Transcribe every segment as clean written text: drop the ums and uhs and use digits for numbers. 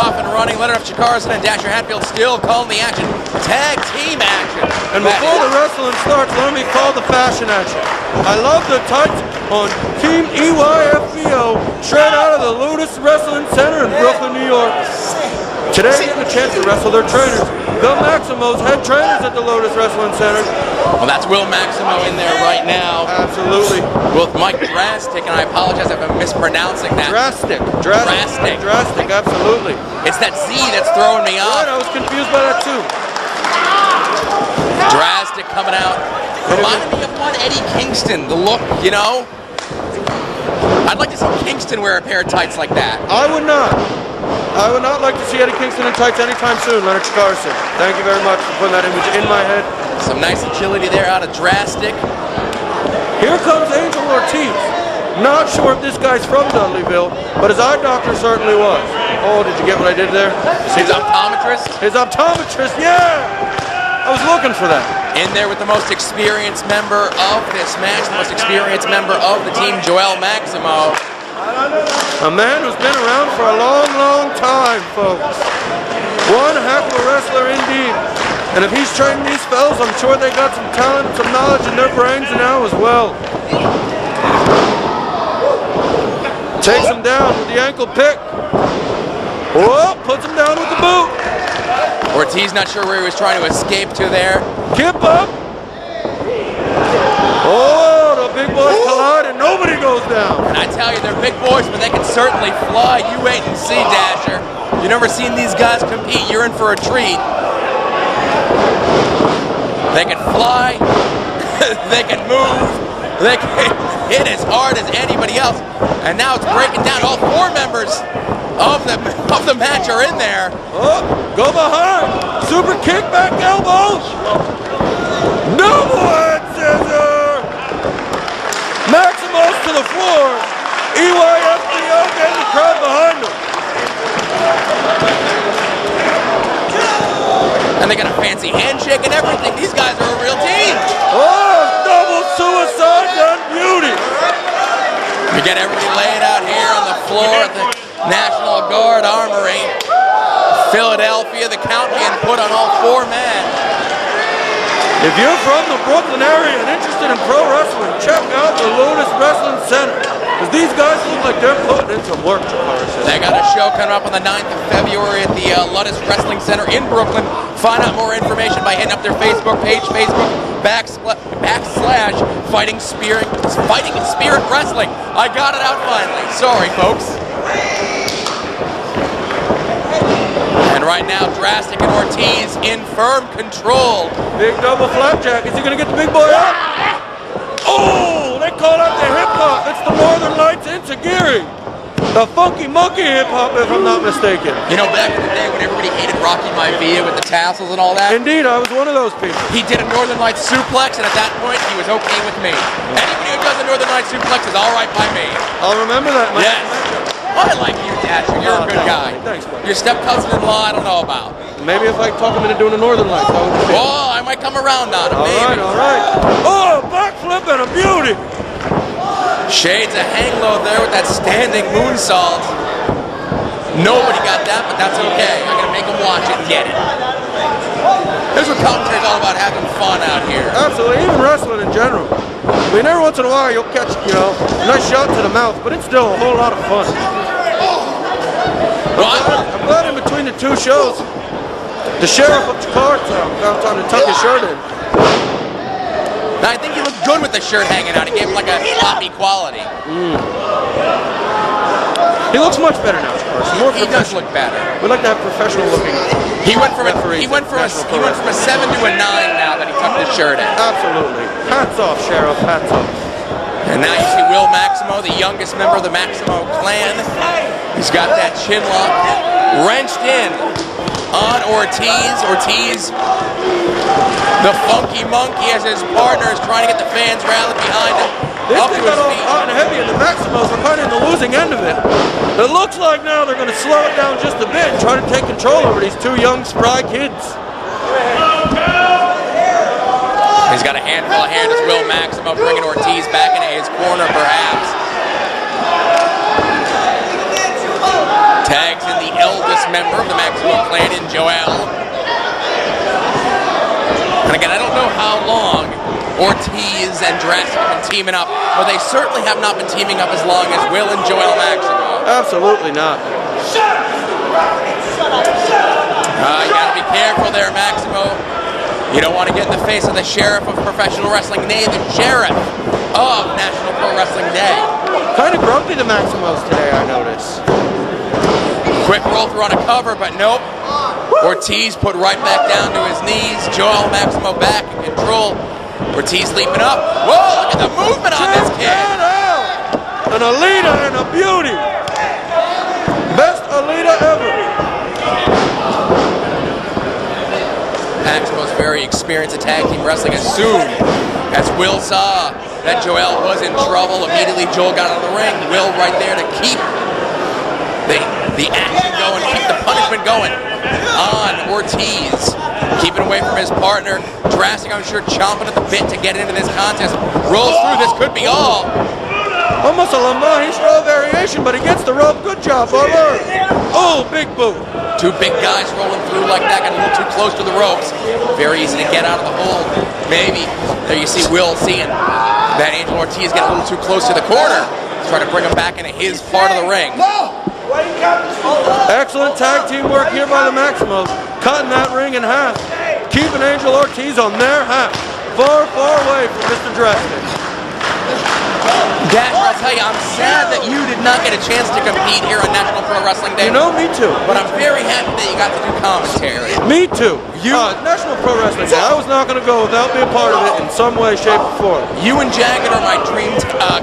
off and running. Leonard Chikarson and Dasher Hatfield still calling the action. Tag team action. And before the wrestling starts, let me call the fashion action. I love the tights on Team E.Y.F.B.O. straight out of the Lotus Wrestling Center in Brooklyn, New York. Today, getting a chance to wrestle their trainers. The Maximos, head trainers at the Lotus Wrestling Center. Well, that's Will Maximo in there right now. Absolutely. With Mike Draztik, and I apologize if I'm mispronouncing that. Draztik, absolutely. It's that Z that's throwing me off. Right, I was confused by that too. Draztik coming out. Reminded me of one Eddie Kingston, the look, you know? I'd like to see Kingston wear a pair of tights like that. I would not. I would not like to see Eddie Kingston in tights anytime soon, Leonard Chikarson. Thank you very much for putting that image in my head. Some nice agility there out of Draztik. Here comes Angel Ortiz. Not sure if this guy's from Dudleyville, but his eye doctor certainly was. Oh, did you get what I did there? His optometrist? His optometrist, yeah! I was looking for that. In there with the most experienced member of this match, the most experienced member of the team, Joel Maximo. A man who's been around for a long, long time, folks. One heck of a wrestler indeed. And if he's training these fellas, I'm sure they got some talent, some knowledge in their brains now as well. Takes him down with the ankle pick. Whoa, puts him down with the boot. Ortiz not sure where he was trying to escape to there. Kip up. Oh, the big boys collide and nobody goes down. And I tell you, they're big boys, but they can certainly fly. You wait and see, Dasher. You've never seen these guys compete. You're in for a treat. They can fly. They can move. They can hit as hard as anybody else. And now it's breaking down. All four members of the match are in there. Oh, go behind. Super kickback elbows. Double head scissor. Maximos to the floor. E.Y.F.B.O. getting the crowd behind them. And they got a fancy handshake and everything. These guys are a real team. Oh, double suicide gun beauty. We get everybody laid out here on the floor at the National Guard Armory. Philadelphia, the count being put on all four men. If you're from the Brooklyn area and interested in pro wrestling, check out the Lotus Wrestling Center. Because these guys look like they're putting in some work, Chikarson. They got a show coming up on the 9th of February at the Lotus Wrestling Center in Brooklyn. Find out more information by hitting up their Facebook page, // Fighting Spirit Wrestling. I got it out finally. Sorry, folks. And right now, Draztik and Ortiz in firm control. Big double flapjack. Is he going to get the big boy up? Oh, they call out the hip-hop. It's the Northern Lights Insigiri. The funky monkey hip-hop, if I'm not mistaken. You know, back in the day when everybody hated Rocky Maivia with the tassels and all that. Indeed, I was one of those people. He did a Northern Lights suplex, and at that point, he was okay with me. Anybody who does a Northern Lights suplex is all right by me. I'll remember that. Yes. I like you, Dasher. You're a good guy. Thanks, buddy. Your step-cousin-in-law, I don't know about. Maybe if I talk him into doing the Northern Lights, that would be. Oh, I might come around on him, maybe. All right. Oh, backflip and a beauty. Shades of hang low there with that standing moonsault. Nobody got that, but that's okay. I'm going to make them watch it and get it. Here's what commentary is all about, having fun out here. Absolutely, even wrestling in general. I mean, every once in a while you'll catch, a nice shot to the mouth, but it's still a whole lot of fun. I'm glad in between the two shows, the sheriff of Jakarta found time to tuck his shirt in. Now, I think he looked good with the shirt hanging out. He gave him like a sloppy quality. He looks much better now, Chikarson. More he does look better. We like to have professional looking. He went from a 7 to a 9 now that he tucked his shirt in. Absolutely. Hats off, Sheriff. Hats off. And now you see Will Maximo, the youngest member of the Maximo clan. He's got that chin lock wrenched in on Ortiz. Ortiz, the funky monkey, as his partner is trying to get the fans rallied behind him. This thing got all hot and heavy, and the Maximos are kind of in the losing end of it. It looks like now they're going to slow it down just a bit and try to take control over these two young, spry kids. He's got a handful of hands. Will Maximo bringing Ortiz back into his corner, perhaps. Tags in the eldest member of the Maximo clan in Joel. And again, I don't know how long Ortiz and Draztik have been teaming up, but they certainly have not been teaming up as long as Will and Joel Maximo. Absolutely not. You gotta be careful there, Maximo. You don't want to get in the face of the sheriff of professional wrestling, nay, the sheriff of National Pro Wrestling Day. Kind of grumpy, the Maximos today, I notice. Quick roll through on a cover, but nope. Ortiz put right back down to his knees. Joel Maximo back in control. Ortiz leaping up. Whoa, look at the movement on this kid. An Alita and a beauty. Best Alita ever. Maximo's very experienced at tag team wrestling. As soon as Will saw that Joel was in trouble, immediately Joel got out of the ring. Will right there to keep the action going, keep the punishment going on Ortiz. Keeping away from his partner. Draztik, I'm sure, chomping at the bit to get into this contest. Rolls through, this could be all. Almost a Le Mans variation, but he gets the rope. Good job, Butler. Oh, big boot. Two big guys rolling through like that, got a little too close to the ropes. Very easy to get out of the hole. Maybe. There you see Will seeing that Angel Ortiz get a little too close to the corner. Try to bring him back into his part of the ring. Excellent tag team work here by the Maximos. Cutting that ring in half. Keeping Angel Ortiz on their half. Far, far away from Mr. Draztik. Dasher, I'll tell you, I'm sad that you did not get a chance to compete here on National Pro Wrestling Day. You know, me too. But I'm very happy that you got to do commentary. Me too. National Pro Wrestling Day, I was not going to go without being a part of it in some way, shape, or form. You and Jagged are my dream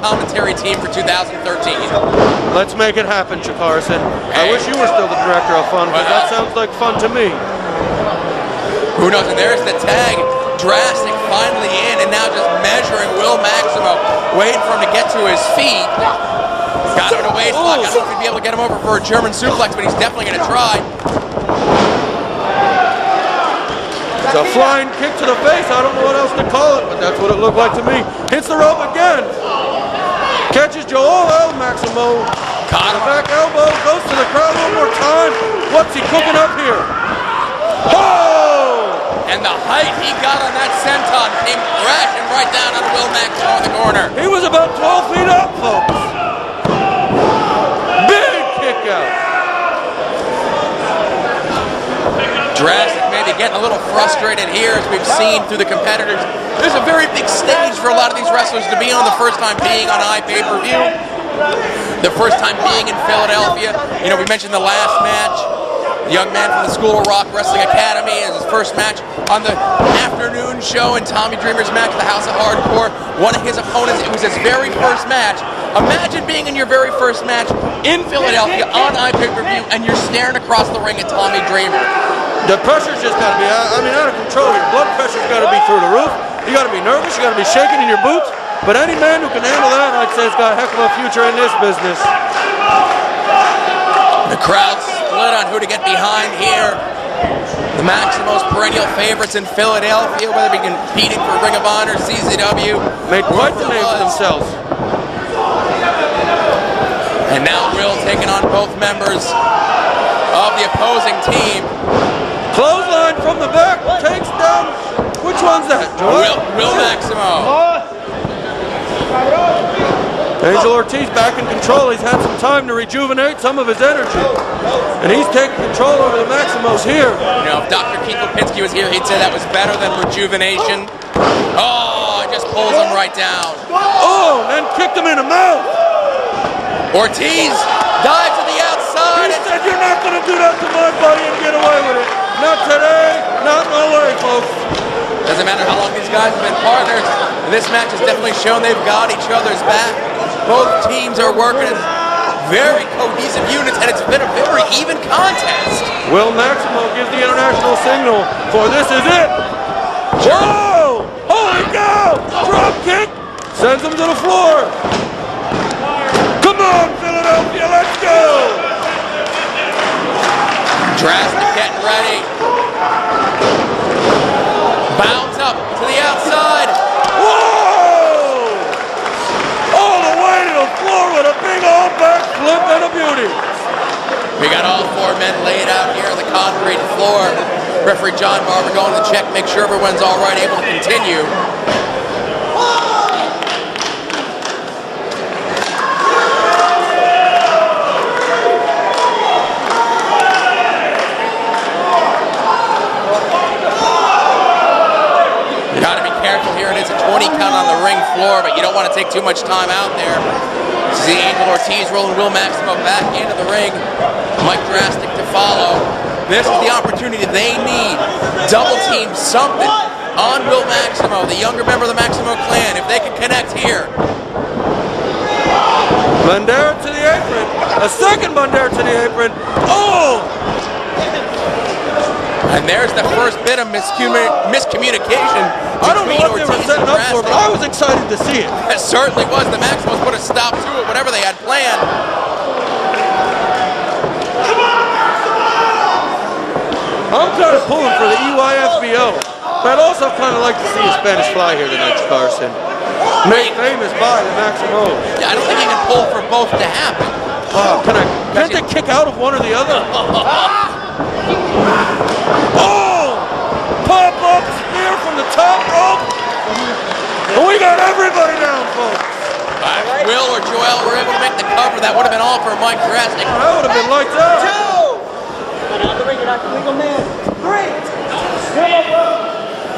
commentary team for 2013. Let's make it happen, Chakarson. I wish you were still the director of fun, because that sounds like fun to me. Who knows? And there's the tag. Draztik finally in, and now just measuring Will Maximo, waiting for him to get to his feet. Got him in a waist lock. I don't know if he'd be able to get him over for a German suplex, but he's definitely going to try. It's a flying kick to the face. I don't know what else to call it, but that's what it looked like to me. Hits the rope again. Catches Joel Maximo. Caught him. Back elbow, goes to the crowd one more time. What's he cooking up here? Oh! And the height he got on that senton came crashing right down on Will Maximo in the corner. He was about 12 feet up, folks. Big kick out. Draztik maybe getting a little frustrated here, as we've seen through the competitors. There's a very big stage for a lot of these wrestlers to be on, the first time being on iPay-per-view. The first time being in Philadelphia. You know, we mentioned the last match. The young man from the School of Rock Wrestling Academy is his first match on the afternoon show, and Tommy Dreamer's match at the House of Hardcore. One of his opponents, it was his very first match. Imagine being in your very first match in Philadelphia on iPay-per-view, and you're staring across the ring at Tommy Dreamer. The pressure's just got to be, out of control. Your blood pressure's got to be through the roof. You got to be nervous. You got to be shaking in your boots. But any man who can handle that, I'd say, has got a heck of a future in this business. The crowd split on who to get behind here. The Maximo's perennial favorites in Philadelphia, whether they be competing for Ring of Honor, CZW. Made quite the name for themselves. And now Will taking on both members of the opposing team. Clothesline from the back, takes down, which one's that, Joel? Will Maximo. Angel Ortiz back in control. He's had some time to rejuvenate some of his energy. And he's taking control over the Maximos here. You know, if Dr. Keith Lipinski was here, he'd say that was better than rejuvenation. Oh, it just pulls him right down. Oh, and then kicked him in the mouth. Ortiz dives to the outside. He said, you're not going to do that to my buddy and get away with it. Not today, not no way, folks. Doesn't matter how long these guys have been partners. This match has definitely shown they've got each other's back. Both teams are working as very cohesive units, and it's been a very even contest. Will Maximo gives the international signal for this is it. Whoa! Holy cow! Drop kick! Sends him to the floor. Come on, Philadelphia, let's go! Draztik getting ready. Bounce up to the outside. Whoa! All the way to the floor with a big old back flip and a beauty. We got all four men laid out here on the concrete floor. Referee John Barber going to check, make sure everyone's all right, able to continue. You got to be careful here. It is a 20 count on the ring floor, but you don't want to take too much time out there. See Angel Ortiz rolling Will Maximo back into the ring. Mike Draztik to follow. This is the opportunity they need. Double team something on Will Maximo, the younger member of the Maximo clan. If they can connect here. Bandera to the apron. A second Bandera to the apron. Oh! And there's the first bit of miscommunication. I don't know what they were setting up for, but I was excited to see it. It certainly was. The Maximos put a stop to it, whatever they had planned. I'm kind of pulling for the E.Y.F.B.O, but I'd also kind of like to see a Spanish fly here tonight, Carson. Made famous by the Maximos. Yeah, I don't think you can pull for both to happen. Can't they kick out of one or the other? Oh! Pop-up spear from the top rope. And we got everybody down, folks. If Will or Joel were able to make the cover, that would have been all for Mike Draztik. That would have been lights out.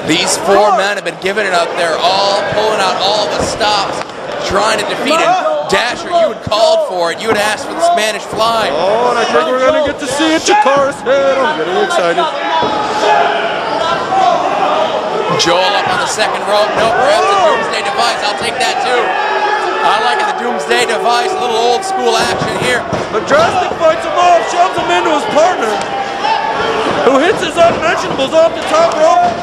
These four men have been giving it out there, all pulling out all the stops, trying to defeat it. Dasher, you had called for it. You had asked for the Spanish fly. Oh, and I think we're going to get to see it, Jakar's head. I'm getting excited. Joel up on the second rope. No, perhaps a Doomsday device. I'll take that too. I like it, the Doomsday device. A little old school action here. But Draztik fights him off, shoves him into his partner, who hits his unmentionables off the top rope.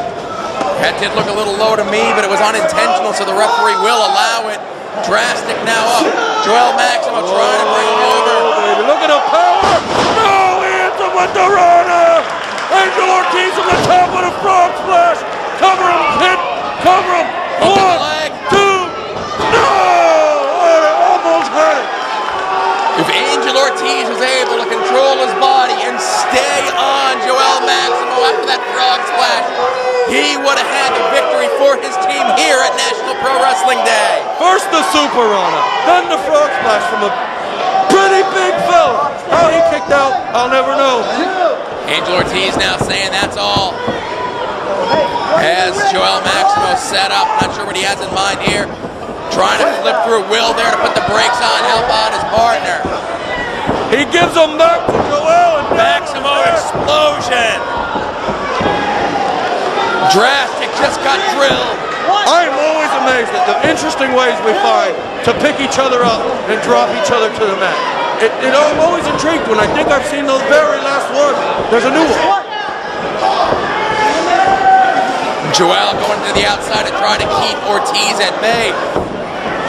That did look a little low to me, but it was unintentional, so the referee will allow it. Draztik now up. Joel Maximo trying to bring him over. Baby, look at the power. No, he hits him with the runner. Angel Ortiz from the top with a frog splash. Cover him, hit, cover him. One, two, no! Almost had it. If Angel Ortiz was able to control his body and stay on Joel Maximo after that frog splash, he would have had the victory for his team here at National Pro Wrestling Day. First the Super Rana, then the frog splash from a pretty big fella. How he kicked out, I'll never know. Angel Ortiz now saying that's all. As Joel Maximo set up, not sure what he has in mind here. Trying to flip through Will there to put the brakes on, help out his partner. He gives them back to Joel and Maximo explosion. Draztik just got drilled. I am always amazed at the interesting ways we find to pick each other up and drop each other to the mat. I'm always intrigued when I think I've seen those very last ones. There's a new one. Joel going to the outside to try to keep Ortiz at bay.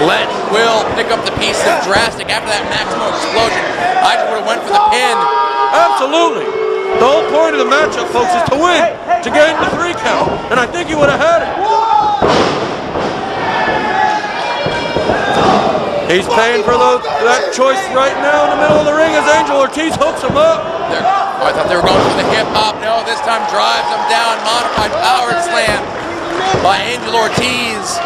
Let Will pick up the piece of Draztik after that Maximo explosion. I just would have went for the pin. Absolutely. The whole point of the matchup, folks, is to win, to gain the 3 count, and I think he would have had it. He's paying for that choice right now in the middle of the ring as Angel Ortiz hooks him up. I thought they were going for the hip hop. No, this time drives him down. Modified power slam by Angel Ortiz.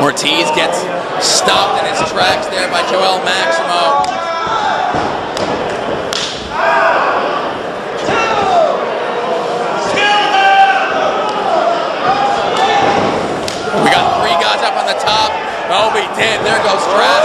Ortiz gets stopped in his tracks there by Joel Maximo. We got 3 guys up on the top. Oh, we did. There goes Draztik.